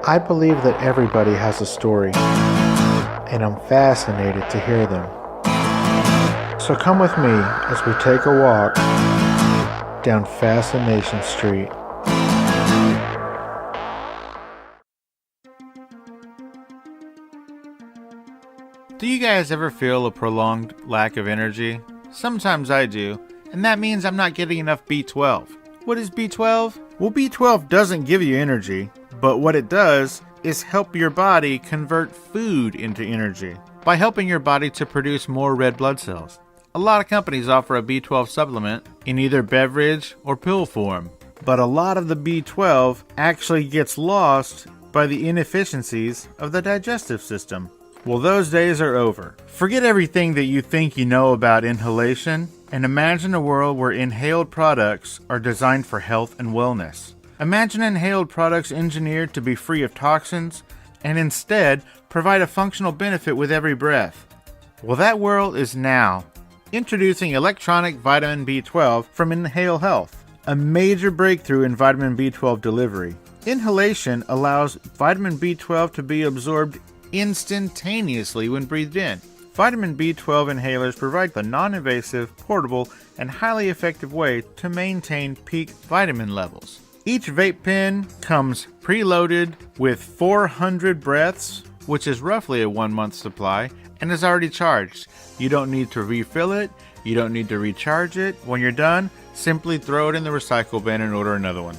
I believe that everybody has a story, and I'm fascinated to hear them. So come with me as we take a walk down Fascination Street. Do you guys ever feel a prolonged lack of energy? Sometimes I do, and that means I'm not getting enough B12. What is B12? Well, B12 doesn't give you energy, but what it does is help your body convert food into energy by helping your body to produce more red blood cells. A lot of companies offer a B12 supplement in either beverage or pill form, but a lot of the B12 actually gets lost by the inefficiencies of the digestive system. Well, those days are over. Forget everything that you think you know about inhalation and imagine a world where inhaled products are designed for health and wellness. Imagine inhaled products engineered to be free of toxins and instead provide a functional benefit with every breath. Well, that world is now. Introducing electronic vitamin B12 from Inhale Health, a major breakthrough in vitamin B12 delivery. Inhalation allows vitamin B12 to be absorbed instantaneously when breathed in. Vitamin B12 inhalers provide a non-invasive, portable, and highly effective way to maintain peak vitamin levels. Each vape pen comes preloaded with 400 breaths, which is roughly a 1-month supply, and is already charged. You don't need to refill it, you don't need to recharge it. When you're done, simply throw it in the recycle bin and order another one.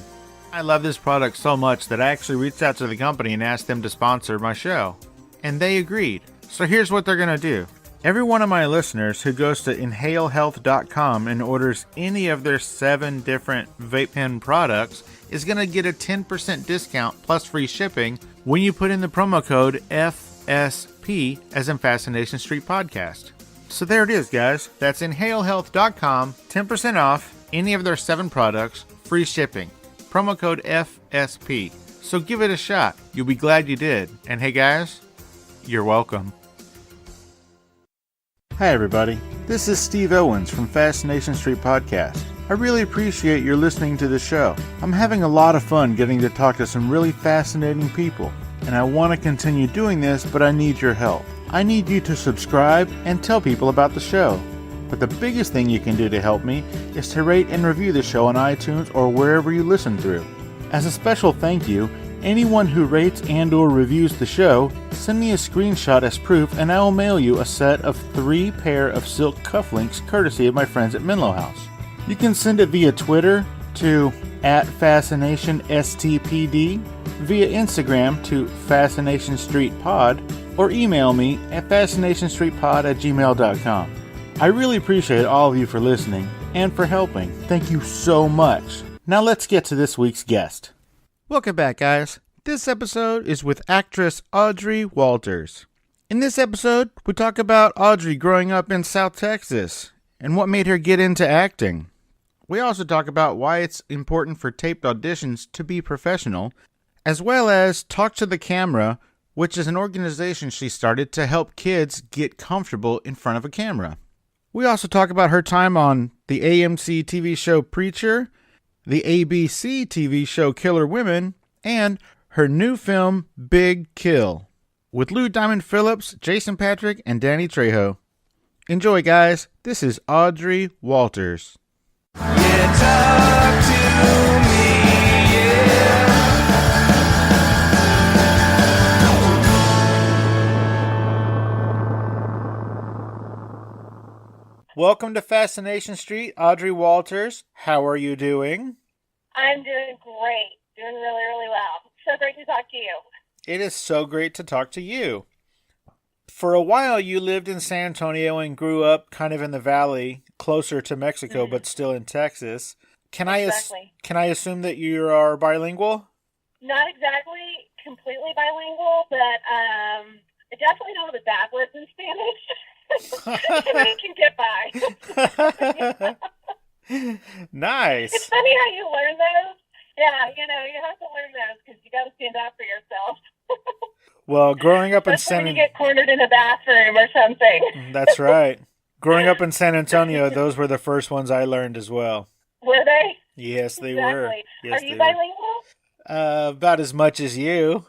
I love this product so much that I actually reached out to the company and asked them to sponsor my show. And they agreed. So here's what they're going to do. Every one of my listeners who goes to inhalehealth.com and orders any of their 7 different vape pen products is going to get a 10% discount plus free shipping when you put in the promo code FSP as in Fascination Street Podcast. So there it is, guys. That's inhalehealth.com, 10% off any of their 7 products, free shipping. Promo code FSP. So give it a shot. You'll be glad you did. And hey guys, you're welcome. Hi everybody, this is Steve Owens from Fascination Street Podcast. I really appreciate your listening to the show. I'm having a lot of fun getting to talk to some really fascinating people, and I want to continue doing this, but I need your help. I need you to subscribe and tell people about the show. But the biggest thing you can do to help me is to rate and review the show on iTunes or wherever you listen through. As a special thank you, anyone who rates and or reviews the show, send me a screenshot as proof and I will mail you a set of 3 pair of silk cufflinks courtesy of my friends at Menlo House. You can send it via Twitter to @FascinationSTPD, via Instagram to FascinationStreetPod, or email me at FascinationStreetPod@gmail.com. I really appreciate all of you for listening and for helping. Thank you so much. Now let's get to this week's guest. Welcome back, guys. This episode is with actress Audrey Walters. In this episode, we talk about Audrey growing up in South Texas and what made her get into acting. We also talk about why it's important for taped auditions to be professional, as well as Talk to the Camera, which is an organization she started to help kids get comfortable in front of a camera. We also talk about her time on the AMC TV show Preacher, the ABC TV show Killer Women, and her new film Big Kill, with Lou Diamond Phillips, Jason Patrick, and Danny Trejo. Enjoy, guys. This is Audrey Walters. Yeah, talk to me, yeah. Welcome to Fascination Street, Audrey Walters. How are you doing? I'm doing great. Doing really, really well. So great to talk to you. It is so great to talk to you. For a while, you lived in San Antonio and grew up kind of in the valley, closer to Mexico, but still in Texas. Can I assume that you are bilingual? Not exactly completely bilingual, but I definitely know the bad words in Spanish. And I can get by. Nice. It's funny how you learn those. Yeah, you have to learn those because you got to stand up for yourself. Well, growing up in San Antonio, when you get cornered in a bathroom or something. That's right. Growing up in San Antonio, those were the first ones I learned as well. Were they? Yes, they exactly. were. Yes, Are you bilingual? About as much as you.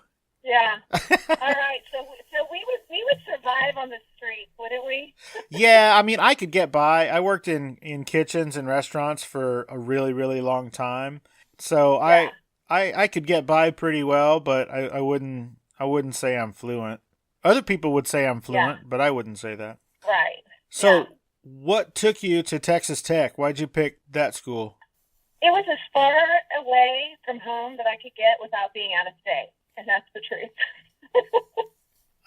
Yeah. All right. So we would survive on the streets, wouldn't we? Yeah, I mean, I could get by. I worked in kitchens and restaurants for a really, really long time. So Yeah. I could get by pretty well, but I wouldn't say I'm fluent. Other people would say I'm Yeah. fluent, but I wouldn't say that. Right. So Yeah. what took you to Texas Tech? Why'd you pick that school? It was as far away from home that I could get without being out of state, and that's the truth.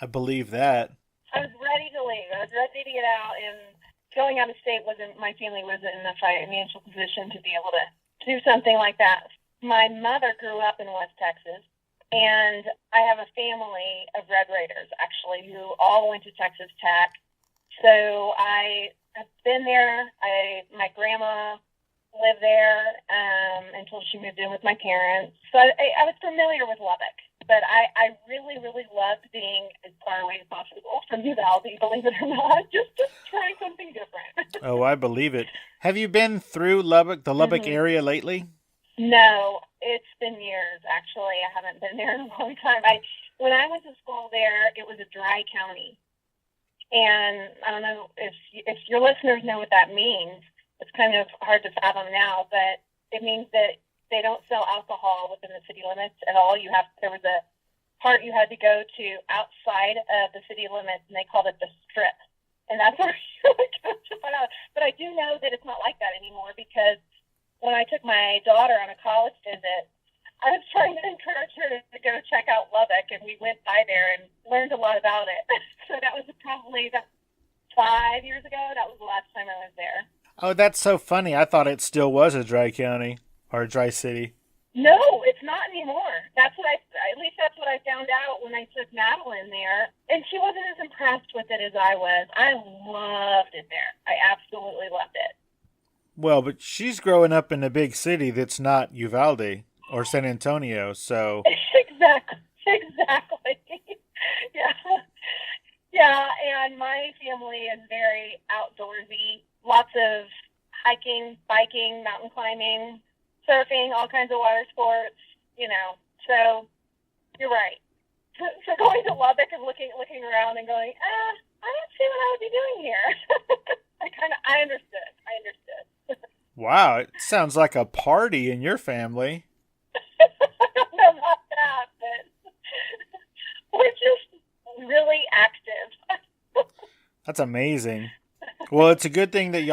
I believe that. I was ready to leave. I was ready to get out, and going out of state my family wasn't in a financial position to be able to do something like that. My mother grew up in West Texas, and I have a family of Red Raiders, actually, who all went to Texas Tech. So I have been there. My grandma lived there until she moved in with my parents. So I was familiar with Lubbock. But I really, really loved being as far away as possible from Uvalde, believe it or not. Just trying something different. Oh, I believe it. Have you been through Lubbock, the Lubbock Mhm. area lately? No, it's been years, actually. I haven't been there in a long time. When I went to school there, it was a dry county. And I don't know if your listeners know what that means. It's kind of hard to fathom now, but it means that they don't sell alcohol within the city limits at all. There was a part you had to go to outside of the city limits, and they called it the strip. And that's where you would go to find out. But I do know that it's not like that anymore, because when I took my daughter on a college visit, I was trying to encourage her to go check out Lubbock, and we went by there and learned a lot about it. So that was probably 5 years ago. That was the last time I was there. Oh, that's so funny. I thought it still was a dry county or a dry city. No, it's not anymore. At least that's what I found out when I took Madeline there. And she wasn't as impressed with it as I was. I loved it there. I absolutely loved it. Well, but she's growing up in a big city that's not Uvalde or San Antonio, so... Exactly. Yeah. Yeah, and my family is very outdoorsy. Lots of hiking, biking, mountain climbing, surfing, all kinds of water sports, So you're right. So going to Lubbock and looking around and going, I don't see what I would be doing here. I understood. Wow, it sounds like a party in your family. No, not that, but we're just really active. That's amazing. Well, it's a good thing that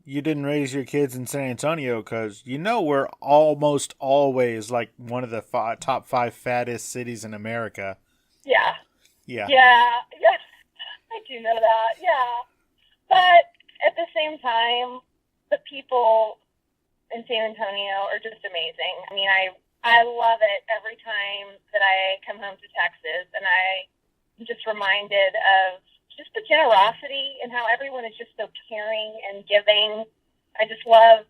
you didn't raise your kids in San Antonio, because we're almost always like one of the top 5 fattest cities in America. Yeah. Yeah. Yeah. I do know that. Yeah. But at the same time, the people in San Antonio are just amazing. I mean, I love it every time that I come home to Texas, and I'm just reminded of just the generosity and how everyone is just so caring and giving. I just love,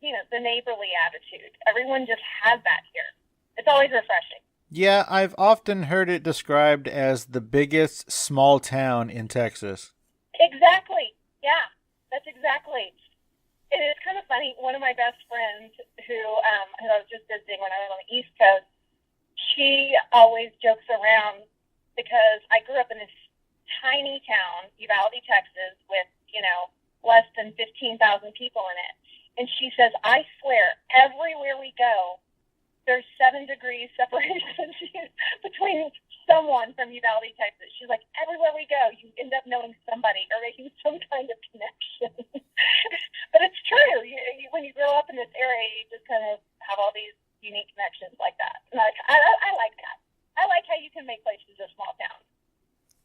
the neighborly attitude. Everyone just has that here. It's always refreshing. Yeah, I've often heard it described as the biggest small town in Texas. Exactly. Yeah, that's exactly. And it's kind of funny. One of my best friends who I was just visiting when I was on the East Coast, she always jokes around because I grew up in this tiny town, Uvalde, Texas, with, less than 15,000 people in it. And she says, I swear, everywhere we go, there's 7 degrees separation between someone from Uvalde, Texas. She's like, everywhere we go, you end up knowing somebody or making some kind of connection. But it's true. When you grow up in this area, you just kind of have all these unique connections like that. And I like that. I like how you can make places a small town.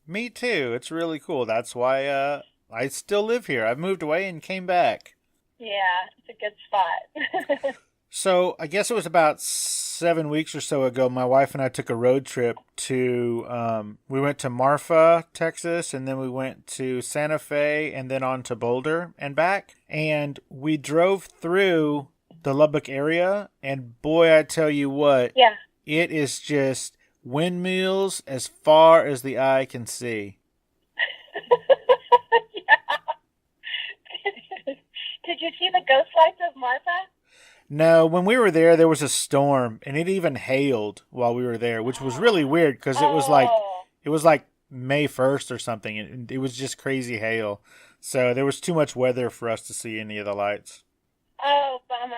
Me too. It's really cool. That's why I still live here. I've moved away and came back. Yeah, it's a good spot. So I guess it was about 7 weeks or so ago, my wife and I took a road trip to, we went to Marfa, Texas, and then we went to Santa Fe and then on to Boulder and back. And we drove through the Lubbock area, and boy, I tell you what, Yeah. it is just windmills as far as the eye can see. Yeah. Did you see the ghost lights of Martha? No, when we were there was a storm, and it even hailed while we were there, which was really weird because Oh, it was like May 1st or something, and it was just crazy hail. So there was too much weather for us to see any of the lights. oh, bummer.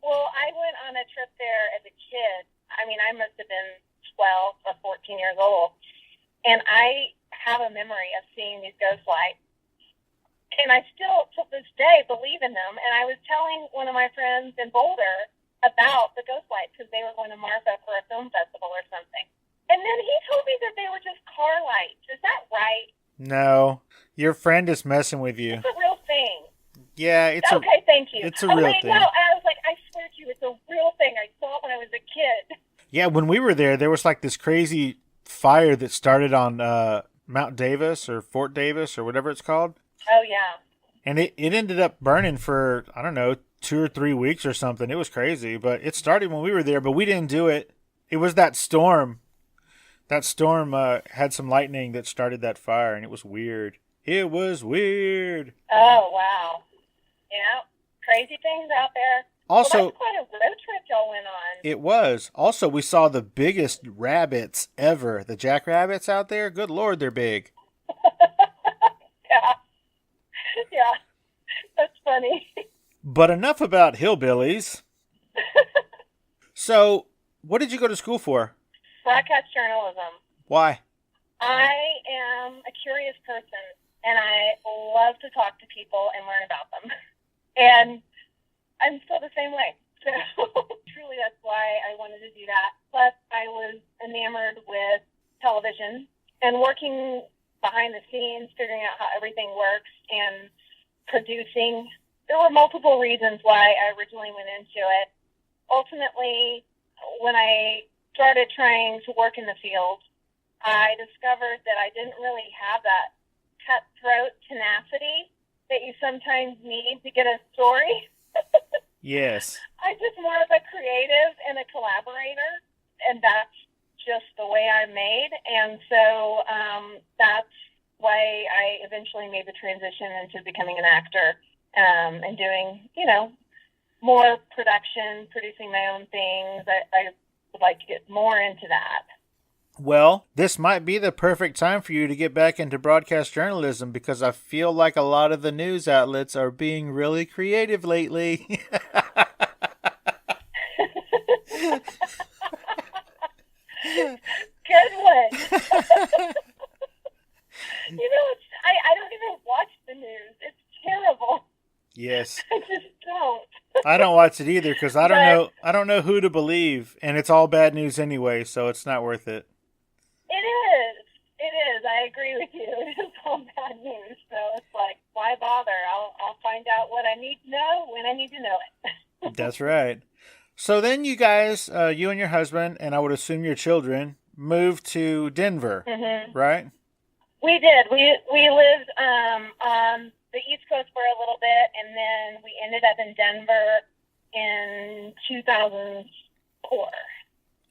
Well, I went on a trip there as a kid. I mean, I must have been 12 or 14 years old. And I have a memory of seeing these ghost lights. And I still, to this day, believe in them. And I was telling one of my friends in Boulder about the ghost lights because they were going to Marfa for a film festival or something. And then he told me that they were just car lights. Is that right? No, your friend is messing with you. It's a real thing. Yeah, Okay, thank you. it's a real wait, thing. No, I was like, I swear to you, it's a real thing. I saw it when I was a kid. Yeah, when we were there was like this crazy fire that started on Mount Davis or Fort Davis or whatever it's called. Oh, yeah. And it ended up burning for, I don't know, 2 or 3 weeks or something. It was crazy, but it started when we were there, but we didn't do it. It was that storm. That storm had some lightning that started that fire, and it was weird. It was weird. Oh, wow. Yeah, crazy things out there. Also, Well, that's quite a road trip y'all went on. it was. Also, we saw the biggest rabbits ever. The jackrabbits out there. Good Lord, they're big. Yeah. Yeah. That's funny. But enough about hillbillies. So, what did you go to school for? Broadcast journalism. Why? I am a curious person, and I love to talk to people and learn about them. And I'm still the same way. So truly that's why I wanted to do that. Plus, I was enamored with television and working behind the scenes, figuring out how everything works and producing. There were multiple reasons why I originally went into it. Ultimately, when I started trying to work in the field, I discovered that I didn't really have that cutthroat tenacity that you sometimes need to get a story. Yes. I'm just more of a creative and a collaborator, and that's just the way I'm made. And so that's why I eventually made the transition into becoming an actor and doing, more production, producing my own things. I would like to get more into that. Well, this might be the perfect time for you to get back into broadcast journalism because I feel like a lot of the news outlets are being really creative lately. Good one. I don't even watch the news. It's terrible. Yes. I just don't. I don't watch it either because I don't know who to believe, and it's all bad news anyway, so it's not worth it. It is. It is. I agree with you. It is all bad news. So it's like, why bother? I'll find out what I need to know when I need to know it. That's right. So then you guys, you and your husband, and I would assume your children, moved to Denver, right? We did. We lived on the East Coast for a little bit, and then we ended up in Denver in 2004.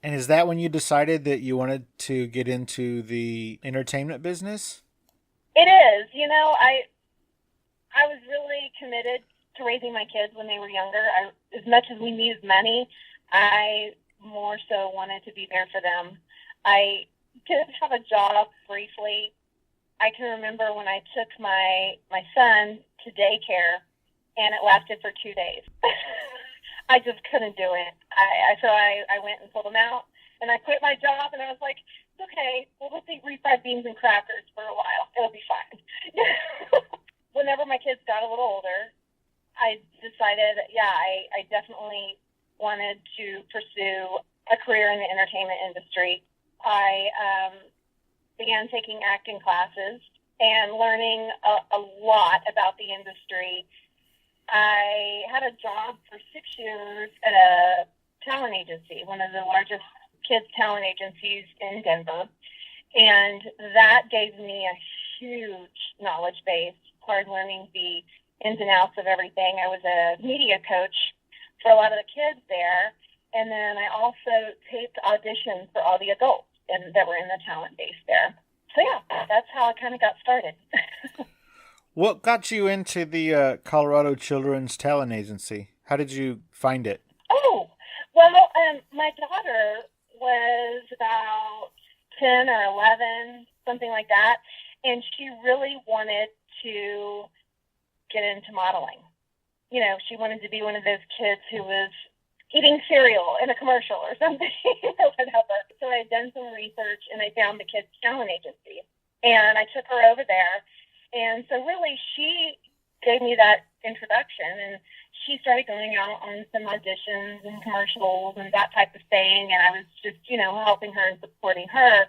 And is that when you decided that you wanted to get into the entertainment business? It is. I was really committed to raising my kids when they were younger. As much as we needed money, I more so wanted to be there for them. I did have a job briefly. I can remember when I took my son to daycare, and it lasted for 2 days. I just couldn't do it. So I went and pulled him out, and I quit my job, and I was like, it's okay, we'll just eat refried beans and crackers for a while. It'll be fine. Whenever my kids got a little older, I decided, I definitely wanted to pursue a career in the entertainment industry. I began taking acting classes and learning a lot about the industry. I had a job for 6 years at a talent agency, one of the largest kids talent agencies in Denver. And that gave me a huge knowledge base, started learning the ins and outs of everything. I was a media coach for a lot of the kids there. And then I also taped auditions for all the adults that were in the talent base there. So that's how I kind of got started. What got you into the Colorado Children's Talent Agency? How did you find it? Oh, well, my daughter was about 10 or 11, something like that, and she really wanted to get into modeling. You know, she wanted to be one of those kids who was eating cereal in a commercial or something or whatever. So I had done some research and I found the Kids Talent Agency. And I took her over there. And so really she gave me that introduction, and she started going out on some auditions and commercials and that type of thing. And I was just, you know, helping her and supporting her.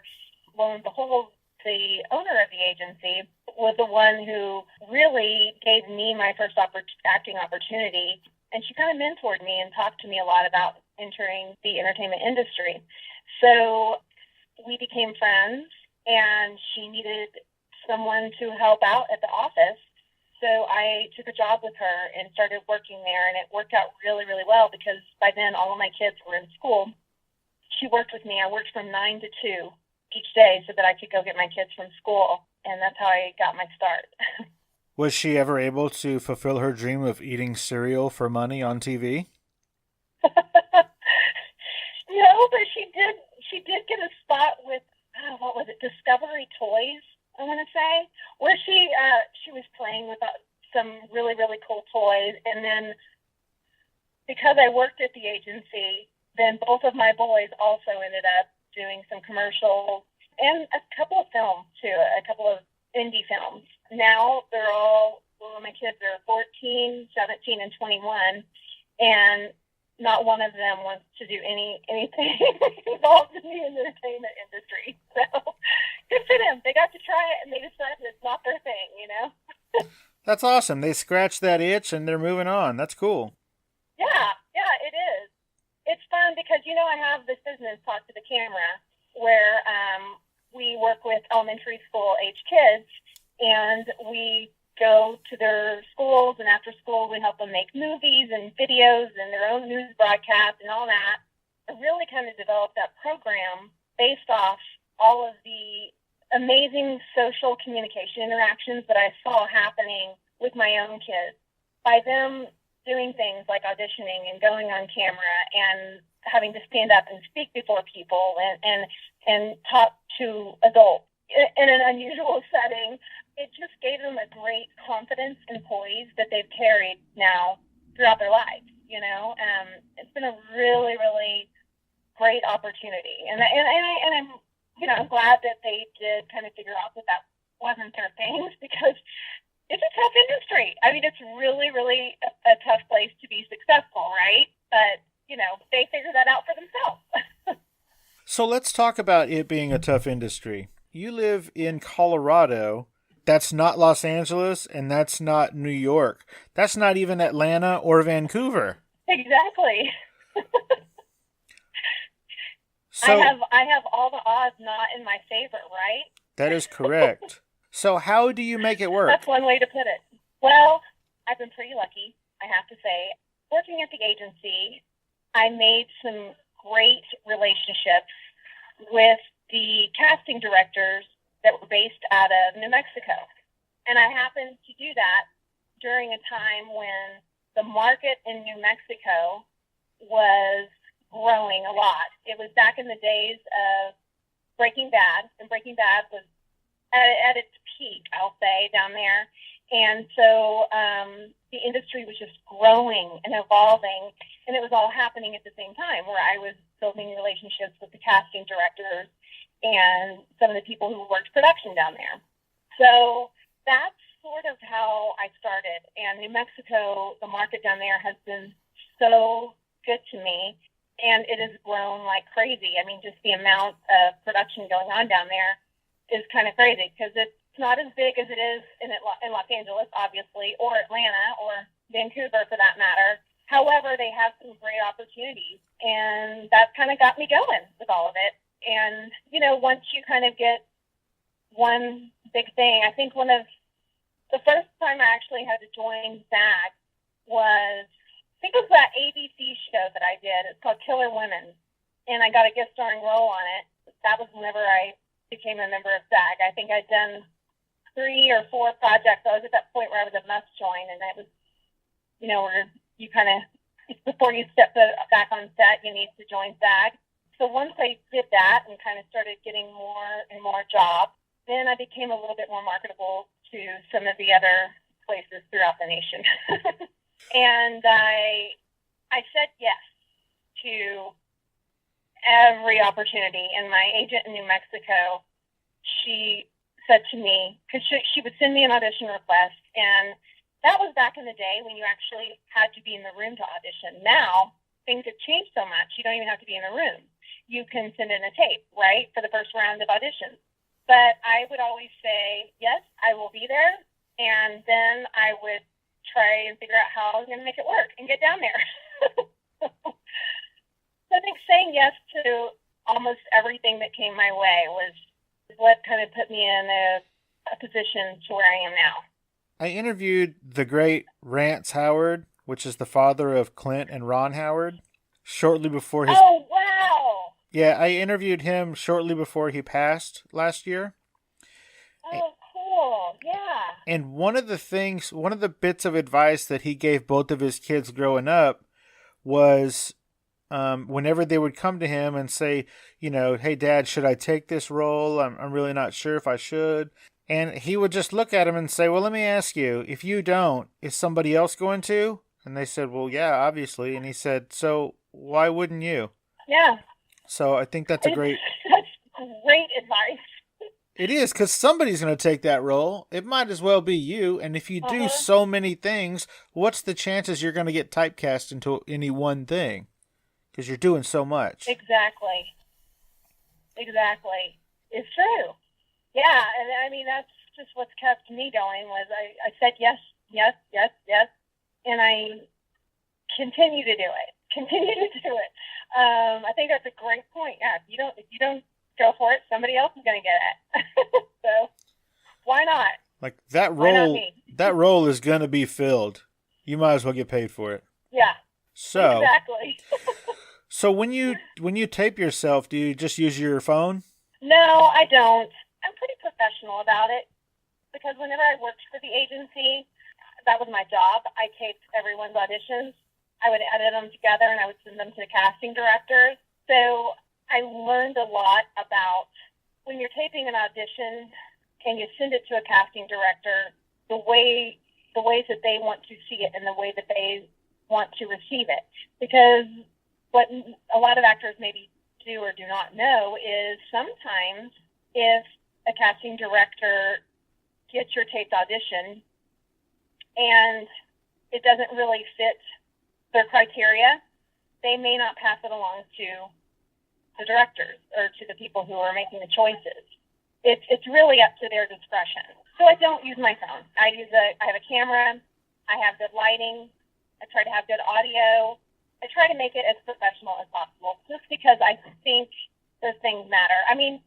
Lo and behold, the owner of the agency was the one who really gave me my first acting opportunity. And she kind of mentored me and talked to me a lot about entering the entertainment industry. So we became friends, and she needed someone to help out at the office. So I took a job with her and started working there, and it worked out really, really well because by then all of my kids were in school. She worked with me. I worked from 9 to 2 each day so that I could go get my kids from school, and that's how I got my start. Was she ever able to fulfill her dream of eating cereal for money on TV? No, but she did get a spot with, what was it, Discovery Toys, I want to say, where she was playing with some really, really cool toys. And then because I worked at the agency, then both of my boys also ended up doing some commercials and a couple of films too, a couple of indie films. Now they're all, well, my kids are 14, 17, and 21, and not one of them wants to do anything involved in the entertainment industry. So good for them. They got to try it, and they decided it's not their thing, you know? That's awesome. They scratched that itch, and they're moving on. That's cool. Yeah, it is. It's fun because, you know, I have this business, Talk to the Camera, where we work with elementary school age kids, and we go to their schools, and after school we help them make movies and videos and their own news broadcasts and all that. I really kind of developed that program based off all of the amazing social communication interactions that I saw happening with my own kids. By them doing things like auditioning and going on camera and having to stand up and speak before people and talk to adults in an unusual setting, it just gave them a great confidence in poise that they've carried now throughout their lives. You know, it's been a really, really great opportunity, and I'm, you know, I'm glad that they did kind of figure out that wasn't their thing, because it's a tough industry. I mean, it's really, really a tough place to be successful, right? But you know, they figured that out for themselves. So let's talk about it being a tough industry. You live in Colorado. That's not Los Angeles, and that's not New York. That's not even Atlanta or Vancouver. Exactly. So, I have all the odds not in my favor, right? That is correct. So how do you make it work? That's one way to put it. Well, I've been pretty lucky, I have to say. Working at the agency, I made some great relationships with the casting directors that were based out of New Mexico. And I happened to do that during a time when the market in New Mexico was growing a lot. It was back in the days of Breaking Bad, and Breaking Bad was at its peak, I'll say, down there. And so the industry was just growing and evolving, and it was all happening at the same time, where I was building relationships with the casting directors and some of the people who worked production down there. So that's sort of how I started. And New Mexico, the market down there has been so good to me, and it has grown like crazy. I mean, just the amount of production going on down there is kind of crazy, because it's not as big as it is in Los Angeles, obviously, or Atlanta, or Vancouver for that matter. However, they have some great opportunities, and that kind of got me going with all of it. And, you know, once you kind of get one big thing, I think one of the first time I actually had to join SAG was, I think it was that ABC show that I did. It's called Killer Women, and I got a guest starring role on it. That was whenever I became a member of SAG. I think I'd done 3 or 4 projects. I was at that point where I was a must join, and that was, you know, where you kind of before you step back on set, you need to join SAG. So once I did that and kind of started getting more and more jobs, then I became a little bit more marketable to some of the other places throughout the nation. And I said yes to every opportunity. And my agent in New Mexico, she said to me, because she would send me an audition request, and that was back in the day when you actually had to be in the room to audition. Now, things have changed so much, you don't even have to be in the room. You can send in a tape, right, for the first round of auditions. But I would always say, yes, I will be there, and then I would try and figure out how I was going to make it work and get down there. So I think saying yes to almost everything that came my way was what kind of put me in a position to where I am now. I interviewed the great Rance Howard, which is the father of Clint and Ron Howard, shortly before his... Oh, wow! Yeah, I interviewed him shortly before he passed last year. Oh, cool. Yeah. And one of the bits of advice that he gave both of his kids growing up was whenever they would come to him and say, you know, hey, Dad, should I take this role? I'm really not sure if I should. And he would just look at him and say, well, let me ask you, if you don't, is somebody else going to? And they said, well, yeah, obviously. And he said, so why wouldn't you? Yeah. So I think that's That's great advice. It is, because somebody's going to take that role. It might as well be you. And if you do so many things, what's the chances you're going to get typecast into any one thing? Because you're doing so much. Exactly. It's true. Yeah, and I mean, that's just what's kept me going was I said yes, and I continue to do it. I think that's a great point. Yeah, if you don't go for it, somebody else is going to get it. So why not? Like that role is going to be filled. You might as well get paid for it. Yeah. So exactly. So when you tape yourself, do you just use your phone? No, I don't. I'm pretty professional about it because whenever I worked for the agency, that was my job. I taped everyone's auditions. I would edit them together and I would send them to the casting directors. So I learned a lot about when you're taping an audition and you send it to a casting director, the ways that they want to see it and the way that they want to receive it. Because what a lot of actors maybe do or do not know is sometimes if a casting director gets your taped audition and it doesn't really fit their criteria, they may not pass it along to the directors or to the people who are making the choices. It's really up to their discretion. So I don't use my phone. I have a camera. I have good lighting. I try to have good audio. I try to make it as professional as possible just because I think those things matter. I mean,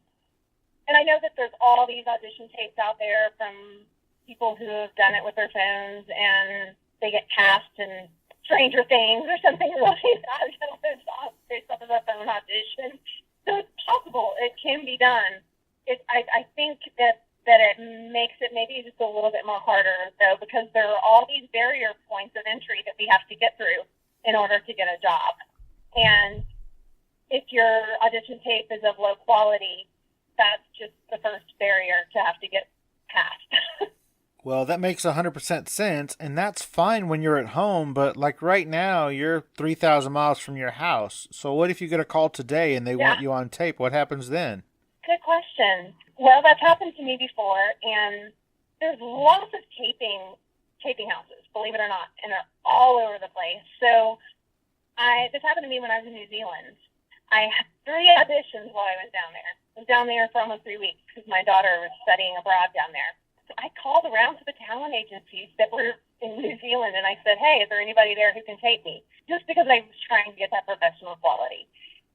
and I know that there's all these audition tapes out there from people who have done it with their phones and they get cast in Stranger Things or something really bad based off of a phone audition. So it's possible. It can be done. I think that it makes it maybe just a little bit more harder, though, because there are all these barrier points of entry that we have to get through in order to get a job. And if your audition tape is of low quality, that's just the first barrier to have to get past. Well, that makes 100% sense, and that's fine when you're at home, but like right now, you're 3,000 miles from your house. So what if you get a call today and they want you on tape? What happens then? Good question. Well, that's happened to me before, and there's lots of taping houses, believe it or not, and they're all over the place. So this happened to me when I was in New Zealand. I had 3 auditions while I was down there. I was down there for almost 3 weeks because my daughter was studying abroad down there. So I called around to the talent agencies that were in New Zealand, and I said, hey, is there anybody there who can tape me? Just because I was trying to get that professional quality.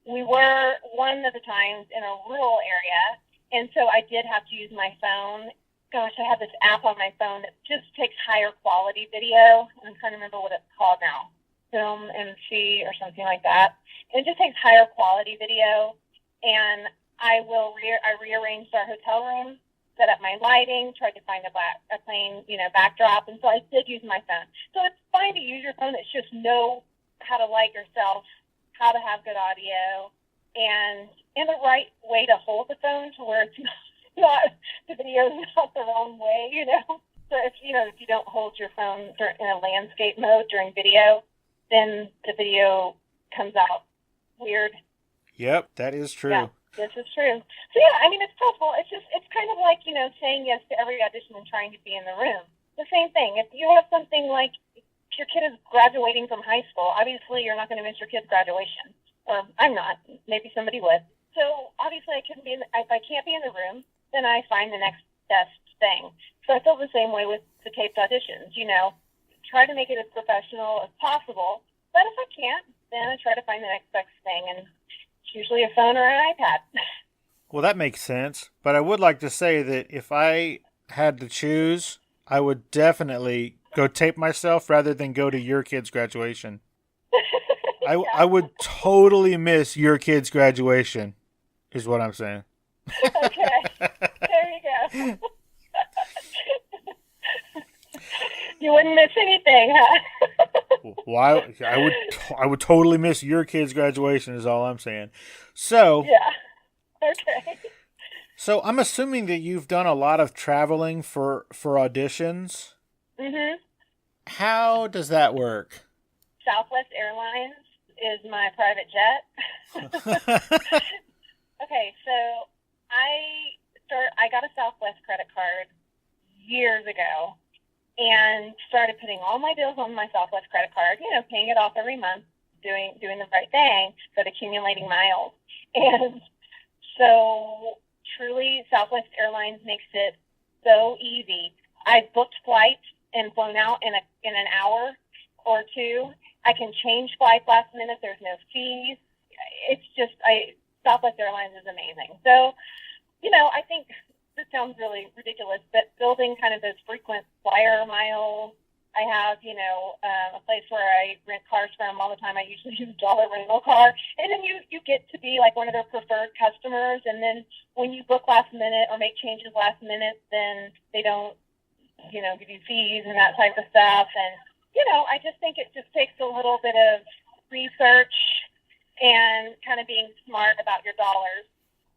We were one of the times in a rural area, and so I did have to use my phone. Gosh, I have this app on my phone that just takes higher quality video. I'm trying to remember what it's called now. Film MC or something like that. And it just takes higher quality video, and I rearranged our hotel room, set up my lighting, tried to find a plain, backdrop, and so I did use my phone. So it's fine to use your phone. It's just know how to light yourself, how to have good audio, and the right way to hold the phone to where it's not the video is not the wrong way, you know. So if you don't hold your phone in a landscape mode during video, then the video comes out weird. Yep, that is true. Yeah, this is true. So yeah, I mean, it's possible. It's kind of like, saying yes to every audition and trying to be in the room. The same thing. If you have something like, if your kid is graduating from high school, obviously you're not going to miss your kid's graduation. Or I'm not. Maybe somebody would. So obviously if I can't be in the room, then I find the next best thing. So I feel the same way with the taped auditions. Try to make it as professional as possible. But if I can't, then I try to find the next best thing, and it's usually a phone or an iPad. Well, that makes sense. But I would like to say that if I had to choose, I would definitely go tape myself rather than go to your kid's graduation. Yeah. I would totally miss your kid's graduation, is what I'm saying. Okay. There you go. You wouldn't miss anything, huh? Well, I would totally miss your kid's graduation is all I'm saying. So Yeah. Okay. So I'm assuming that you've done a lot of traveling for auditions. Mhm. How does that work? Southwest Airlines is my private jet. Okay, so I got a Southwest credit card years ago and started putting all my bills on my Southwest credit card, paying it off every month, doing the right thing, but accumulating miles. And so truly Southwest Airlines makes it so easy. I've booked flights and flown out in an hour or two. I can change flights last minute. There's no fees. It's just, Southwest Airlines is amazing. So, I think this sounds really ridiculous, but building kind of those frequent flyer miles, I have, a place where I rent cars from all the time. I usually use dollar rental car. And then you get to be like one of their preferred customers. And then when you book last minute or make changes last minute, then they don't, give you fees and that type of stuff. And, I just think it just takes a little bit of research and kind of being smart about your dollars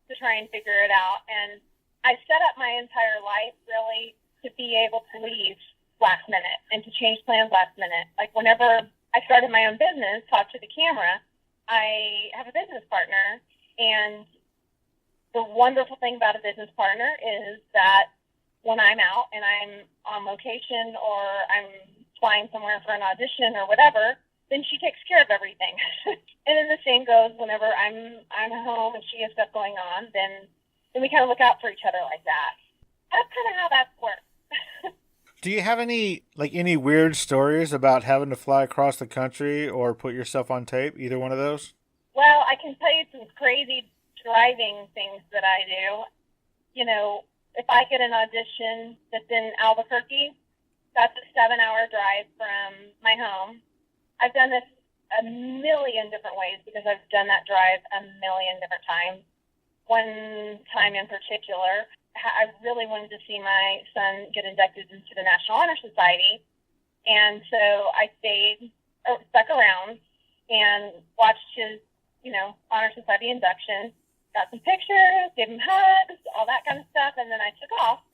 to try and figure it out. And I set up my entire life really to be able to leave last minute and to change plans last minute. Like whenever I started my own business, Talk to the Camera, I have a business partner. And the wonderful thing about a business partner is that when I'm out and I'm on location or I'm flying somewhere for an audition or whatever, then she takes care of everything. And then the same goes whenever I'm home and she has stuff going on, then we kind of look out for each other like that. That's kind of how that works. Do you have any weird stories about having to fly across the country or put yourself on tape? Either one of those? Well, I can tell you some crazy driving things that I do. If I get an audition that's in Albuquerque, that's a 7-hour drive from my home. I've done this a million different ways because I've done that drive a million different times. One time in particular, I really wanted to see my son get inducted into the National Honor Society. And so I stuck around and watched his, Honor Society induction, got some pictures, gave him hugs, all that kind of stuff. And then I took off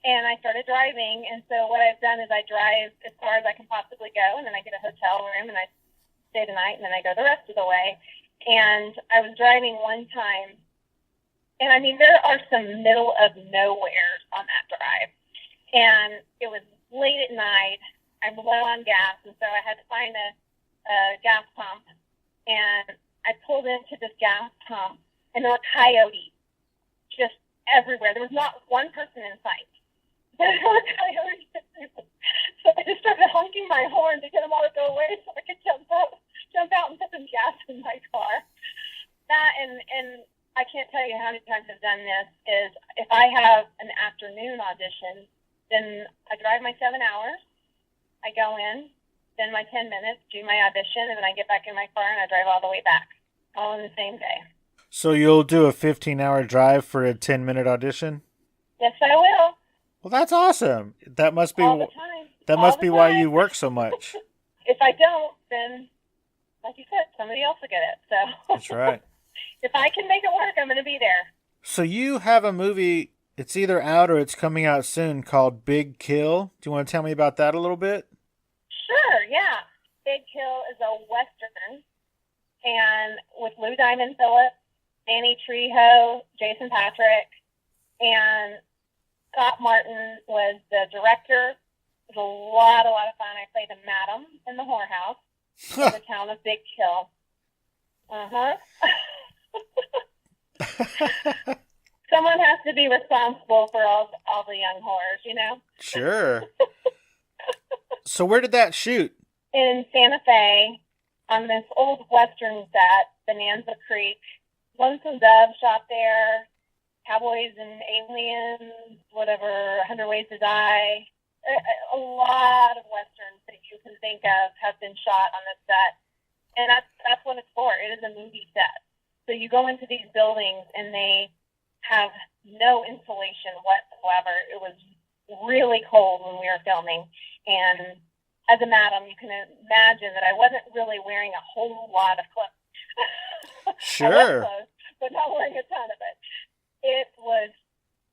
and I started driving. And so what I've done is I drive as far as I can possibly go. And then I get a hotel room and I stay the night and then I go the rest of the way. And I was driving one time. And I mean, there are some middle of nowheres on that drive. And it was late at night. I'm low on gas. And so I had to find a gas pump. And I pulled into this gas pump. And there were coyotes just everywhere. There was not one person in sight. There were coyotes everywhere. So I just started honking my horn to get them all to go away so I could jump out and put some gas in my car. That and I can't tell you how many times I've done this is if I have an afternoon audition, then I drive my 7 hours, I go in, spend my 10 minutes, do my audition, and then I get back in my car and I drive all the way back, all in the same day. So you'll do a 15-hour drive for a 10-minute audition? Yes, I will. Well, that's awesome. That must be all the time. That all must the be time. why you work so much. If I don't, then like you said, somebody else will get it. So That's right. if I can make it work, I'm going to be there. So you have a movie, it's either out or it's coming out soon, called Big Kill. Do you want to tell me about that a little bit? Sure, yeah. Big Kill is a Western, and with Lou Diamond Phillips, Danny Trejo, Jason Patrick, and Scott Martin was the director. It was a lot of fun. I played a madam in the whorehouse in the town of Big Kill. Someone has to be responsible for all the young whores, you know? Sure. So where did that shoot? In Santa Fe, on this old Western set, Bonanza Creek. Lonesome Dove shot there. Cowboys and Aliens, whatever, 100 Ways to Die. A lot of Westerns that you can think of have been shot on this set. And that's what it's for. It is a movie set. So you go into these buildings and they have no insulation whatsoever. It was really cold when we were filming. And as a madam, you can imagine that I wasn't really wearing a whole lot of clothes. Sure. I was clothes, but not wearing a ton of it. It was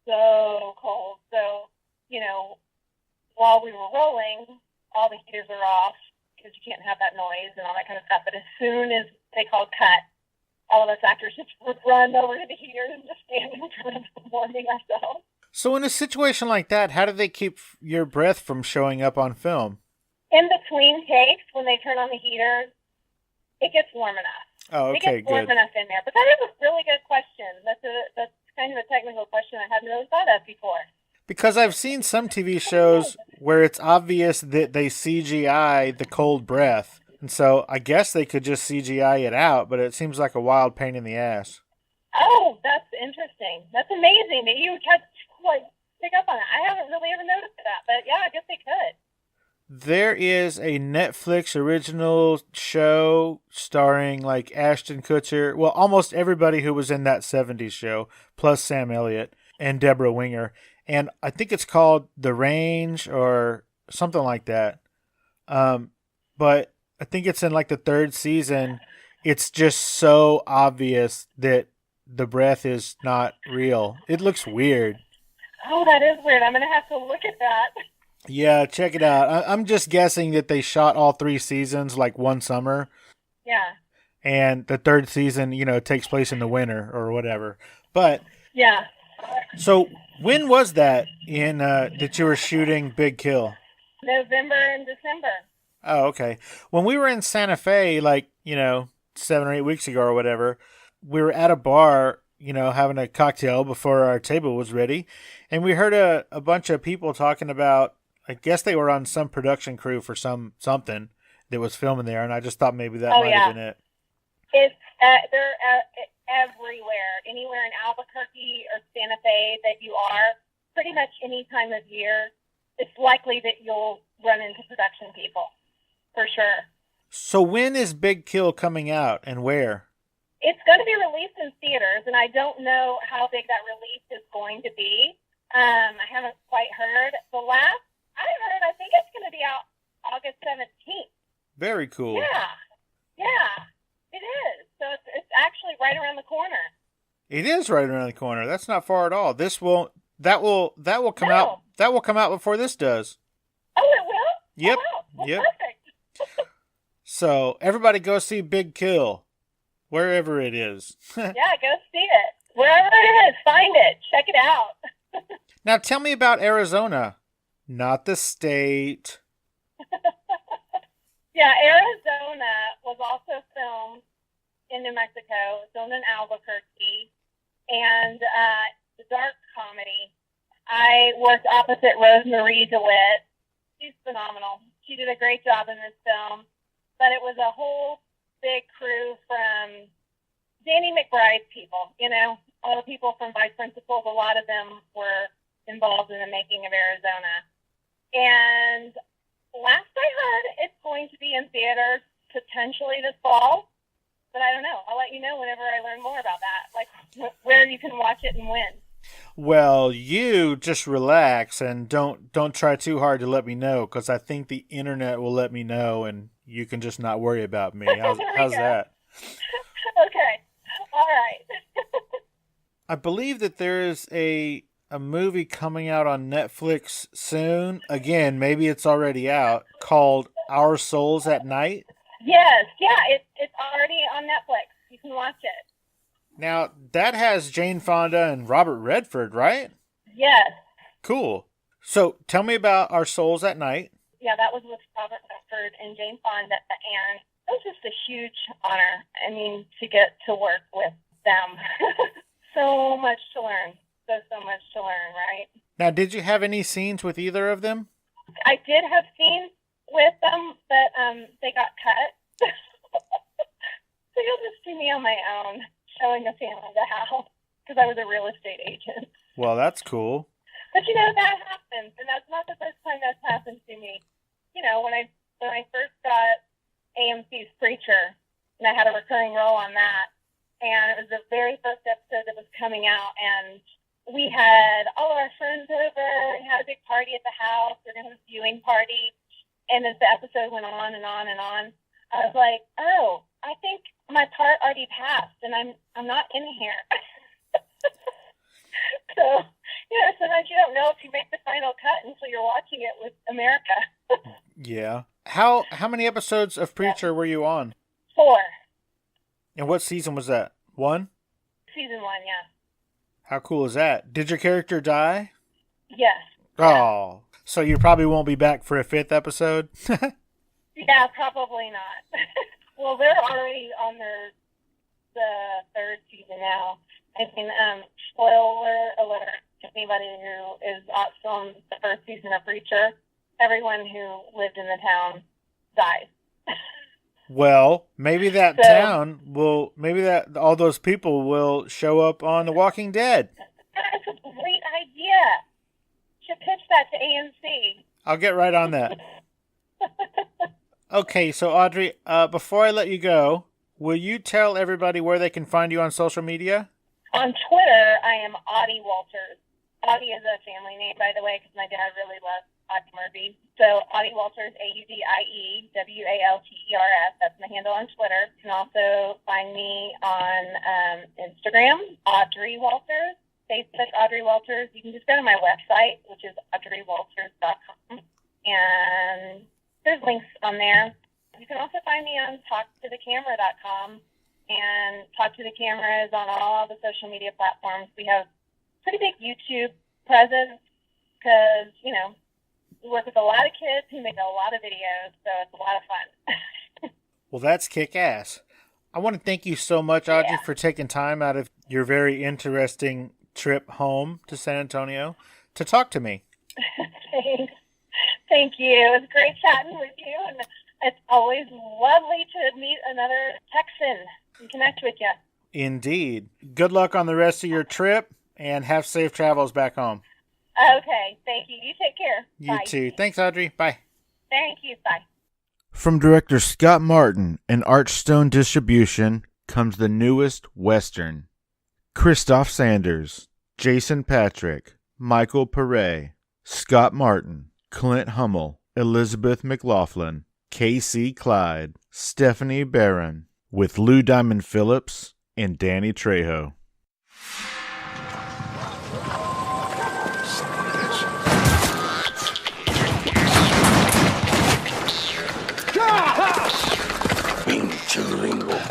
so cold. So, you know, while we were rolling, all the heaters are off because you can't have that noise and all that kind of stuff. But as soon as they called cut, all of us actors just would run over to the heaters and just stand in front of them warming ourselves. So in a situation like that, how do they keep your breath from showing up on film? In between takes, when they turn on the heaters, it gets warm enough. Oh, okay, it gets warm good. enough in there. But that is a really good question. That's kind of a technical question I hadn't really thought of before. Because I've seen some TV shows where it's obvious that they CGI the cold breath. And so I guess they could just CGI it out, but it seems like a wild pain in the ass. Oh, that's interesting. That's amazing that you had pick up on it. I haven't really ever noticed that, but yeah, I guess they could. There is a Netflix original show starring like Ashton Kutcher, well, almost everybody who was in that 70s show, plus Sam Elliott and Deborah Winger. And I think it's called The Range or something like that. But I think it's in like the third season. It's just so obvious that the breath is not real. It looks weird. Oh, that is weird. I'm going to have to look at that. Yeah, check it out. I'm just guessing that they shot all 3 seasons like one summer. Yeah. And the third season, you know, takes place in the winter or whatever. But yeah. So when was that in that you were shooting Big Kill? November and December. Oh, okay. When we were in Santa Fe, like, you know, 7 or 8 weeks ago or whatever, we were at a bar, you know, having a cocktail before our table was ready. And we heard a bunch of people talking about, I guess they were on some production crew for something that was filming there. And I just thought maybe that might have been it. It's, they're everywhere, anywhere in Albuquerque or Santa Fe that you are, pretty much any time of year, it's likely that you'll run into production people, for sure. So when is Big Kill coming out and where? It's going to be released in theaters, and I don't know how big that release is going to be. I haven't quite heard. The last I heard, I think it's going to be out August 17th. Very cool. Yeah, it is. So it's actually right around the corner. It is right around the corner. That's not far at all. That will come out. That will come out before this does. Oh, it will? Yep. Oh, wow. Well, yep. Perfect. So everybody go see Big Kill, wherever it is. Yeah, go see it. Wherever it is, find it. Check it out. Now tell me about Arizona, not the state. Yeah, Arizona was also filmed in New Mexico, filmed in Albuquerque, and the dark comedy. I worked opposite Rosemarie DeWitt. She's phenomenal. She did a great job in this film, but it was a whole big crew from Danny McBride's people, you know, all the people from Vice Principals. A lot of them were involved in the making of Arizona. And last I heard, it's going to be in theaters potentially this fall, but I don't know. I'll let you know whenever I learn more about that, like where you can watch it and when. Well, you just relax and don't try too hard to let me know, because I think the internet will let me know, and you can just not worry about me. How's Go. that? Okay. All right. I believe that there is a movie coming out on Netflix soon. Again, maybe it's already out, called Our Souls at Night. Yes. Yeah. It's already on Netflix. You can watch it. Now, that has Jane Fonda and Robert Redford, right? Yes. Cool. So, tell me about Our Souls at Night. Yeah, that was with Robert Redford and Jane Fonda, and it was just a huge honor. I mean, to get to work with them. So much to learn. So much to learn, right? Now, did you have any scenes with either of them? I did have scenes with them, but they got cut. So you'll just see me on my own, showing the family the house, because I was a real estate agent. Well, that's cool. But that happens, and that's not the first time that's happened to me. When I first got AMC's Preacher, and I had a recurring role on that, and it was the very first episode that was coming out, and we had all of our friends over, and had a big party at the house. We were going to have a viewing party, and as the episode went on and on and on, I was like, oh, I think my part already passed, and I'm not in here. So, sometimes you don't know if you make the final cut until you're watching it with America. Yeah. How many episodes of Preacher were you on? 4. And what season was that? 1? Season 1, yeah. How cool is that? Did your character die? Yes. Oh, so you probably won't be back for a 5th episode? Yeah, probably not. Well, they're already on the 3rd season now. I mean, spoiler alert, anybody who is still on the 1st season of Preacher, everyone who lived in the town dies. Well, maybe that town will, all those people will show up on The Walking Dead. That's a great idea. Should pitch that to AMC. I'll get right on that. Okay, so Audrey, before I let you go, will you tell everybody where they can find you on social media? On Twitter, I am Audrey Walters. Audie is a family name, by the way, because my dad really loves Audie Murphy. So Audrey Walters, AUDIEWALTERS. That's my handle on Twitter. You can also find me on Instagram, Audrey Walters. Facebook, Audrey Walters. You can just go to my website, which is audreywalters.com. And there's links on there. You can also find me on talktothecamera.com. And Talk to the Camera is on all the social media platforms. We have pretty big YouTube presence because, we work with a lot of kids who make a lot of videos, so it's a lot of fun. Well, that's kick-ass. I want to thank you so much, Audrey, for taking time out of your very interesting trip home to San Antonio to talk to me. Thanks. Thank you. It was great chatting with you, and it's always lovely to meet another Texan and connect with you. Indeed. Good luck on the rest of your trip, and have safe travels back home. Okay, thank you. You take care. You Bye. too. Thanks, Audrey. Bye. Thank you. Bye. From director Scott Martin and Archstone Distribution comes the newest Western. Christoph Sanders, Jason Patrick, Michael Pere, Scott Martin, Clint Hummel, Elizabeth McLaughlin, K.C. Clyde, Stephanie Barron, with Lou Diamond Phillips and Danny Trejo.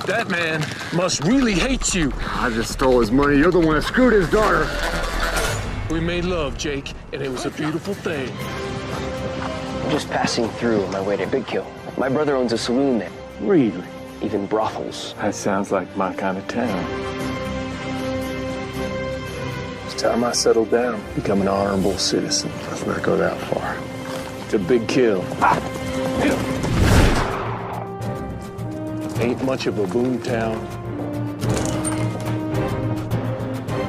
That man must really hate you. I just stole his money. You're the one that screwed his daughter. We made love, Jake, and it was a beautiful thing. I'm just passing through on my way to Big Kill. My brother owns a saloon there. Really? Even brothels. That sounds like my kind of town. It's time I settled down, become an honorable citizen. Let's not go that far. To Big Kill. Ain't much of a boom town.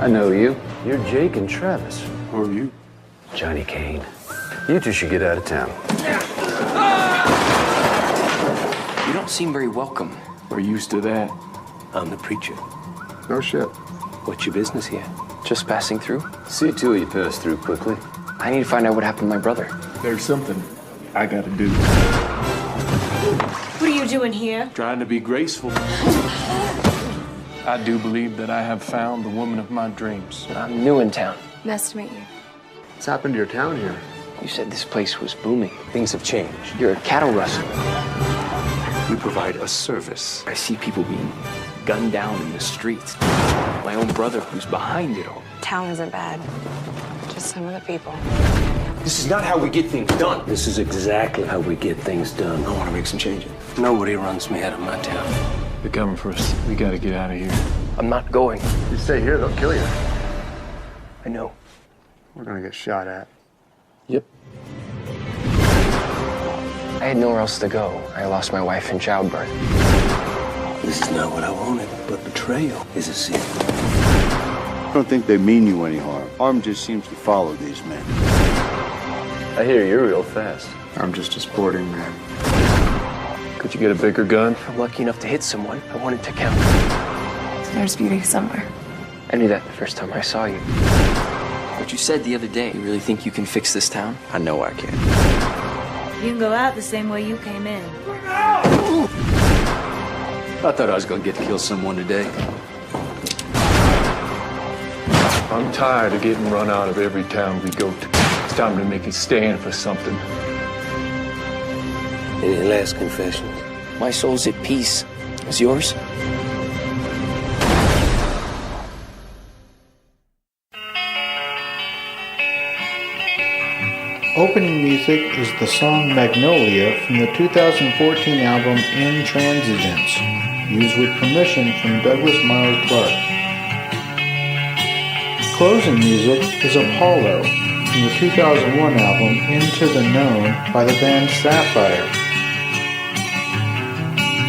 I know you. You're Jake and Travis. Who are you? Johnny Kane. You two should get out of town. You don't seem very welcome. We're used to that. I'm the preacher. No shit. What's your business here? Just passing through? See to it you pass through quickly. I need to find out what happened to my brother. There's something I gotta do. you doing here? Trying to be graceful. I do believe that I have found the woman of my dreams. I'm new in town. Nice to meet you. What's happened to your town here? You said this place was booming. Things have changed. You're a cattle rustler. We provide a service. I see people being gunned down in the streets. My own brother who's behind it all. Town isn't bad. Just some of the people. This is not how we get things done. This is exactly how we get things done. I want to make some changes. Nobody runs me out of my town. They're coming for us. We gotta get out of here. I'm not going. You stay here, they'll kill you. I know. We're gonna get shot at. Yep. I had nowhere else to go. I lost my wife in childbirth. This is not what I wanted, but betrayal is a sin. I don't think they mean you any harm. Harm just seems to follow these men. I hear you're real fast. I'm just a sporting man. Could you get a bigger gun? If I'm lucky enough to hit someone, I want it to count. There's beauty somewhere. I knew that the first time I saw you. But you said the other day, you really think you can fix this town? I know I can. You can go out the same way you came in. I thought I was gonna get to kill someone today. I'm tired of getting run out of every town we go to. It's time to make a stand for something. Any last confessions? My soul's at peace. Is yours? Opening music is the song Magnolia from the 2014 album Intransigence, used with permission from Douglas Miles Clark. Closing music is Apollo from the 2001 album Into the Known by the band Sapphire.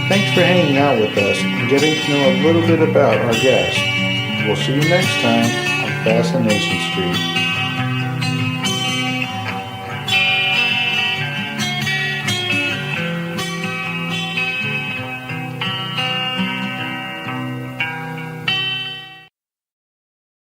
Thanks for hanging out with us and getting to know a little bit about our guest. We'll see you next time on Fascination Street.